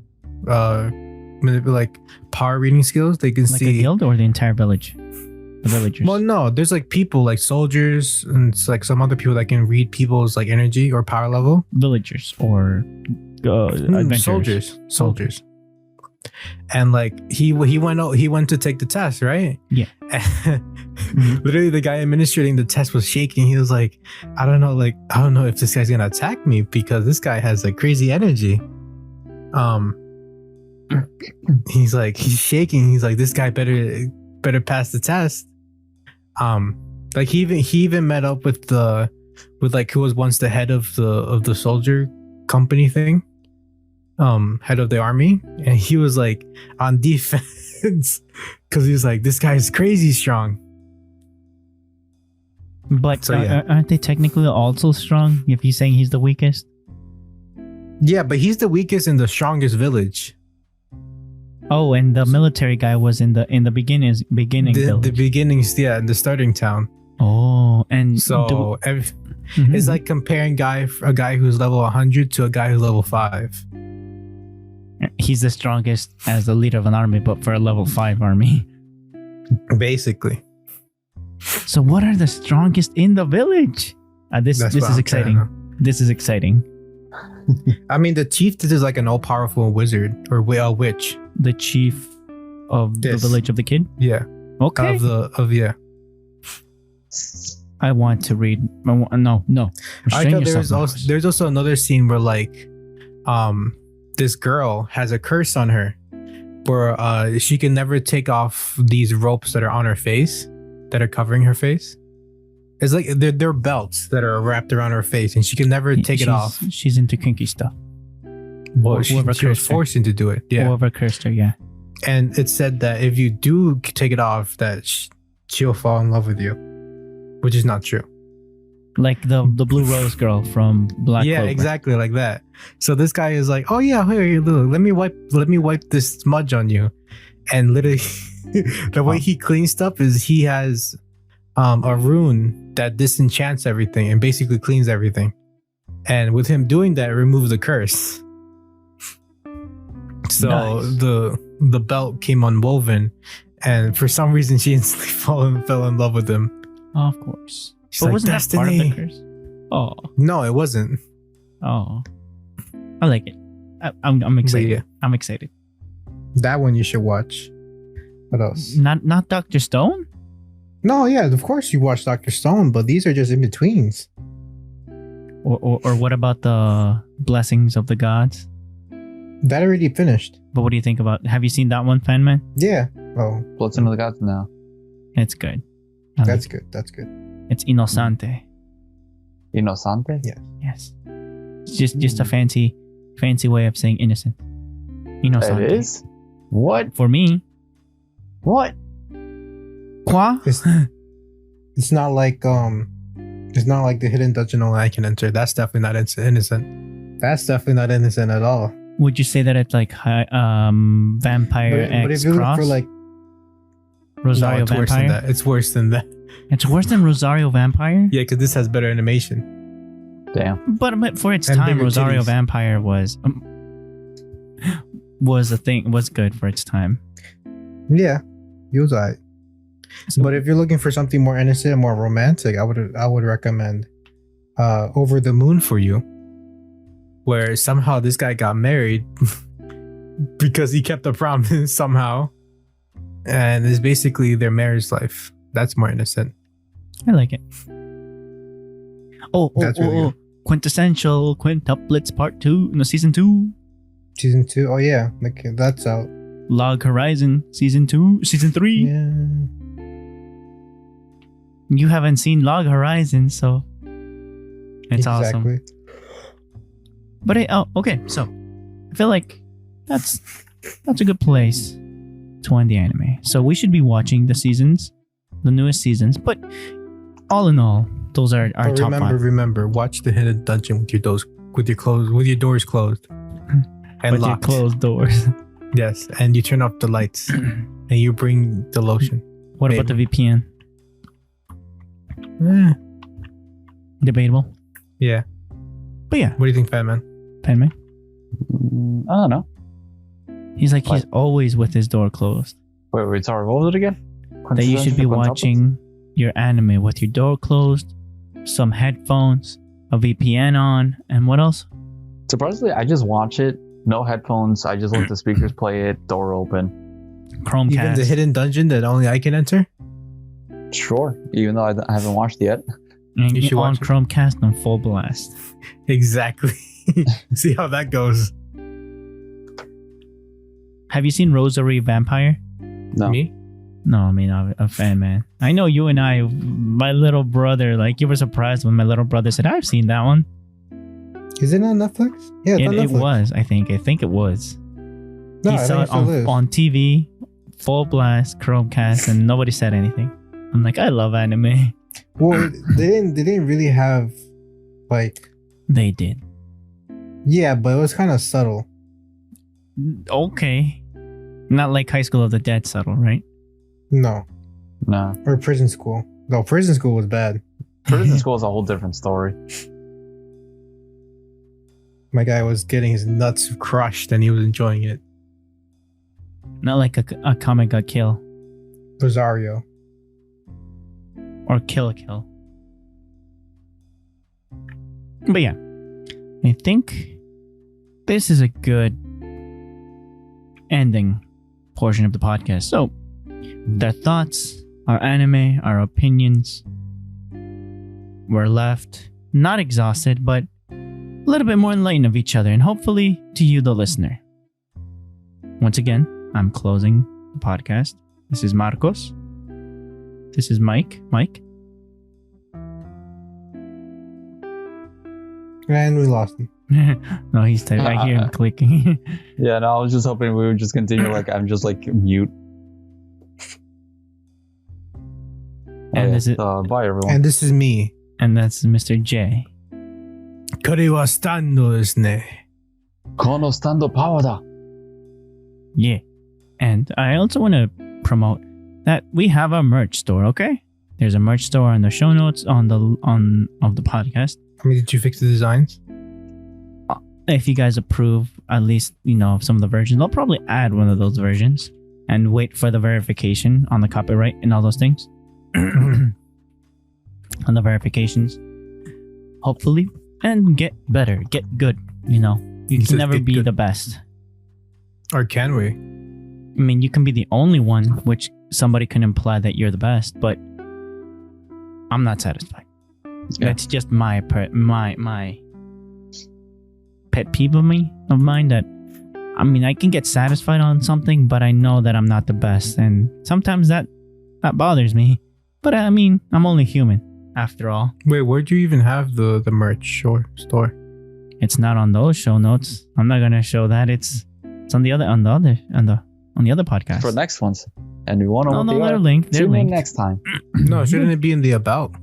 like power reading skills. They can Like see a guild or the entire village? The villagers. Well, no, there's like people like soldiers and it's like some other people that can read people's like energy or power level. Villagers or adventurers. Soldiers. And like he went to take the test, right? Yeah. Literally, the guy administrating the test was shaking. He was like, I don't know if this guy's gonna attack me because this guy has like crazy energy. He's shaking. He's like, this guy better pass the test. Like he even met up with like who was once the head of the soldier company thing, head of the army, and he was like on defense because he was like, this guy is crazy strong. But So, yeah. aren't they technically also strong if he's saying he's the weakest? Yeah, but he's the weakest in the strongest village. Oh, and the military guy was in the beginning village. The beginnings, yeah, in the starting town. Oh, and So it's like comparing a guy who's level 100 to a guy who's level 5. he's the strongest as the leader of an army, but for a level 5 army. Basically. So what are the strongest in the village? This That's is what I'm exciting. trying This is exciting. I mean, the chief is like an all-powerful wizard or a witch. The chief of the Yes. village of the kid. Yeah. Okay. Yeah. I want to read. No. I Restrain thought yourself, there's also another scene where like, this girl has a curse on her, where she can never take off these ropes that are on her face, that are covering her face. It's like they're belts that are wrapped around her face, and she can never take it off. She's into kinky stuff. Well, she was cursed her. forced into do it. Yeah. Whoever cursed her, yeah. And it said that if you do take it off, that she'll fall in love with you, which is not true. Like the blue rose girl from Black Yeah, Clover. exactly like that. So this guy is like, oh yeah, here, look, let me wipe this smudge on you, and literally, the way he cleans stuff is he has a rune that disenchants everything and basically cleans everything. And with him doing that, it removes the curse. So Nice. the belt came unwoven, and for some reason she instantly fell in love with him. Oh, of course. She's But like, wasn't that part of Destiny. the curse? Oh, No, it wasn't. oh. I like it. I'm excited. yeah. I'm excited. That one you should watch. What else? Not Dr. Stone? No, yeah, of course you watch Dr. Stone, but these are just in betweens. Or what about the Blessings of the Gods? That already finished. But what do you think about? Have you seen that one, Fan Man? Yeah. Oh, Blessing of the Gods now. It's good. I like that's it. good. That's good. It's Innocente. Innocente? Yeah. Yes. It's just a fancy way of saying innocent. Innocente. It is? What? For me. What? Quoi? It's not like the hidden dungeon only I can enter. That's definitely not innocent. That's definitely not innocent at all. Would you say that it's like Vampire But X if you look Cross? for like, Rosario no, it's worse than Vampire? that. It's worse than that. It's worse than Rosario Vampire? Yeah, because this has better animation. Damn. But for its And time, bigger Rosario titties. Vampire was a thing. Was good for its time. Yeah, it was alright. So- But if you're looking for something more innocent and more romantic, I would recommend Over the Moon for You, where somehow this guy got married because he kept a promise somehow, and it's basically their marriage life. That's more innocent. I like it. Oh, That's really good. Quintessential Quintuplets Part 2. No, Season 2. Season 2. Oh yeah, like that's out. Log Horizon season 2, season 3. Yeah. You haven't seen Log Horizon, so it's exactly. awesome. But okay, so I feel like that's a good place to end the anime. So we should be watching the seasons, the newest seasons. But all in all, those are our top five. Remember, watch the hidden dungeon with your doors closed and With your locked. closed doors. Yes, and you turn off the lights and you bring the lotion. What about the VPN? Debatable. Yeah. But yeah, What do you think, Fat Man? Penman. I don't know. He's like he's always with his door closed. Wait, sorry, what was it again? That you should be watching your anime with your door closed, some headphones, a VPN on, and what else? Surprisingly, I just watch it, no headphones. I just let the speakers play it, door open. Chromecast. Even the hidden dungeon that only I can enter? Sure, even though I haven't watched it yet. And You should on watch it. Chromecast on full blast. Exactly. See how that goes. Have you seen Rosary Vampire? No. Me? No, I mean a fan, man. I know you and I, my little brother, like you were surprised when my little brother said, "I've seen that one." Is it on Netflix? Yeah, it's on It Netflix. was, I think it was. No, He I saw think it it still is. on TV, full blast, Chromecast, and nobody said anything. I'm like, I love anime. Well, they didn't really have like They did. yeah, but it was kind of subtle. Okay. Not like High School of the Dead subtle, right? No, No. or Prison School. No, Prison School was bad. Prison School is a whole different story. My guy was getting his nuts crushed and he was enjoying it. Not like a comic got kill Rosario. or Kill a Kill. But yeah, I think this is a good ending portion of the podcast. So, their thoughts, our anime, our opinions, we're left not exhausted, but a little bit more enlightened of each other, and hopefully to you, the listener. Once again, I'm closing the podcast. This is Marcos. This is Mike. Mike. And we lost him. No, he's typing. I hear him clicking. Yeah, no, I was just hoping we would just continue like I'm just like mute. And this is bye everyone. And this is me. and that's Mr. J. これはスタンドですね。このスタンドパワーだ。 Yeah. And I also want to promote that we have a merch store, okay? There's a merch store on the show notes of the podcast. I mean, did you fix the designs? If you guys approve at least, some of the versions, I'll probably add one of those versions and wait for the verification on the copyright and all those things. On the verifications. Hopefully. And get better. Get good. You can says never get be good. the best. Or can we? I mean, you can be the only one, which somebody can imply that you're the best, but I'm not satisfied. Yeah. That's just my pet peeve of mine that, I mean, I can get satisfied on something, but I know that I'm not the best, and sometimes that bothers me. But I mean, I'm only human after all. Wait, where'd you even have the merch store? It's not on those show notes. I'm not gonna show that. It's on the other podcast. For next ones. And we want to know No, what they they're are. linked. They're Tune in linked. next time. No, shouldn't it be in the about?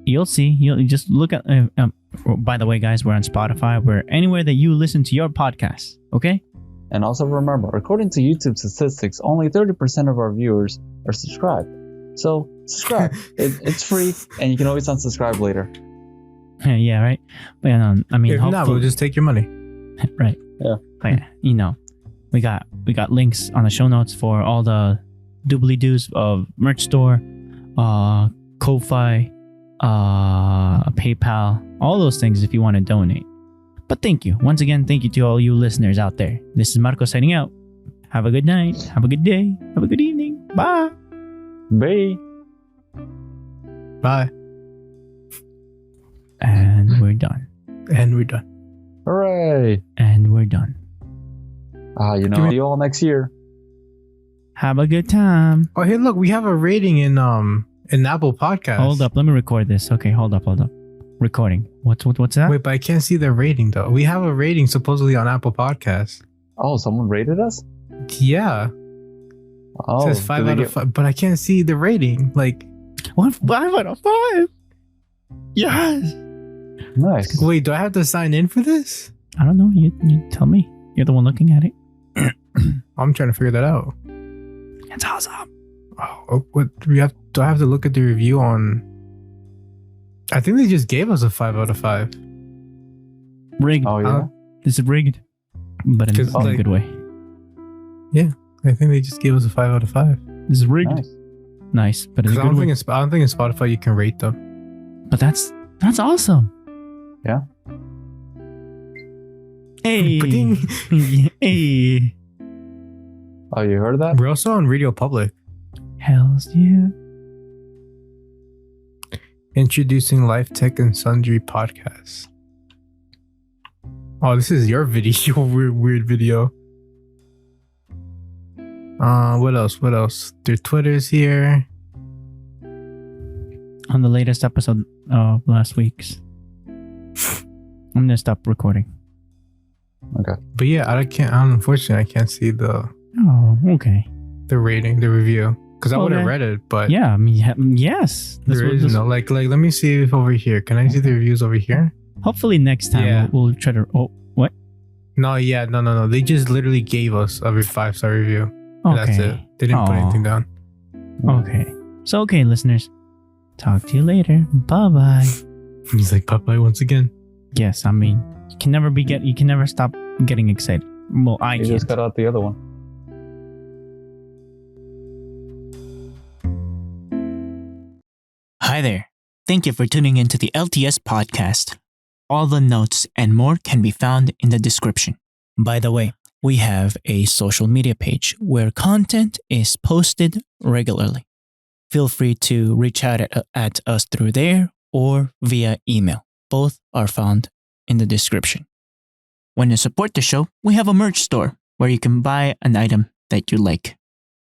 You'll see. You'll just look at. By the way, guys, we're on Spotify. We're anywhere that you listen to your podcasts. Okay. And also remember, according to YouTube statistics, only 30% of our viewers are subscribed. So subscribe. It's free, and you can always unsubscribe later. Yeah. Right. But I mean, If not, we'll hopefully, just take your money. right. Yeah. But we got links on the show notes for all the doobly doos of merch store, Ko-fi, PayPal, all those things if you want to donate. But thank you once again. Thank you to all you listeners out there. This is Marco signing out. Have a good night. Have a good day. Have a good evening. Bye. Bye. Bye. And we're done. And we're done. Hooray! And we're done. See you all next year. Have a good time. Oh, hey, look, we have a rating in Apple Podcasts. Hold up, let me record this. Okay, hold up. Recording. What's that? Wait, but I can't see the rating though. We have a rating supposedly on Apple Podcasts. Oh, someone rated us? Yeah. Oh, It says 5 out of 5, but I can't see the rating. Like, What? 5 out of 5? Yes. nice. wait, do I have to sign in for this? I don't know. You tell me. You're the one looking at it. I'm trying to figure that out. It's awesome. Oh, what do we have? Do I have to look at the review on? I think they just gave us a 5 out of 5. Rigged. Oh yeah. This is rigged, but in 'Cause, a like- good way. I think they just gave us a 5 out of 5. This is rigged. Nice. Nice, but in Because a I good don't way. think in Spotify you can rate them. But that's awesome. Yeah. Hey. Ba-ding. Hey. Oh, you heard that? We're also on Radio Public. Hells yeah. Introducing Life Tech and Sundry podcasts. Oh, this is your video. Weird video. What else? Their Twitter's here. On the latest episode of last week's. I'm gonna stop recording. Okay. But yeah, unfortunately I can't see the Oh, okay. rating, the review. Because I would have Okay. read it, but Yeah, I mean, yes. That's there what is this- no like let me see if over here. Can I see the reviews over here? Hopefully next time Yeah. we'll try to. Oh, what? No, yeah, no. They just literally gave us a 5-star review. And Okay. that's it. They didn't put Aw. anything down. Okay. So, okay, listeners. Talk to you later. Bye bye. He's like Popeye once again. Yes, I mean, you can never stop getting excited. Well, I You can't. just cut out the other one. Hi there. Thank you for tuning into the LTS podcast. All the notes and more can be found in the description. By the way, we have a social media page where content is posted regularly. Feel free to reach out at us through there or via email. Both are found in the description. When you support the show, we have a merch store where you can buy an item that you like.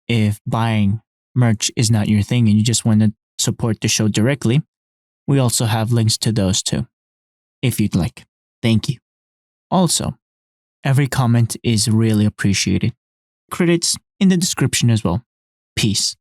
If buying merch is not your thing and you just want to support the show directly, we also have links to those too, if you'd like. Thank you. Also, every comment is really appreciated. Credits in the description as well. Peace.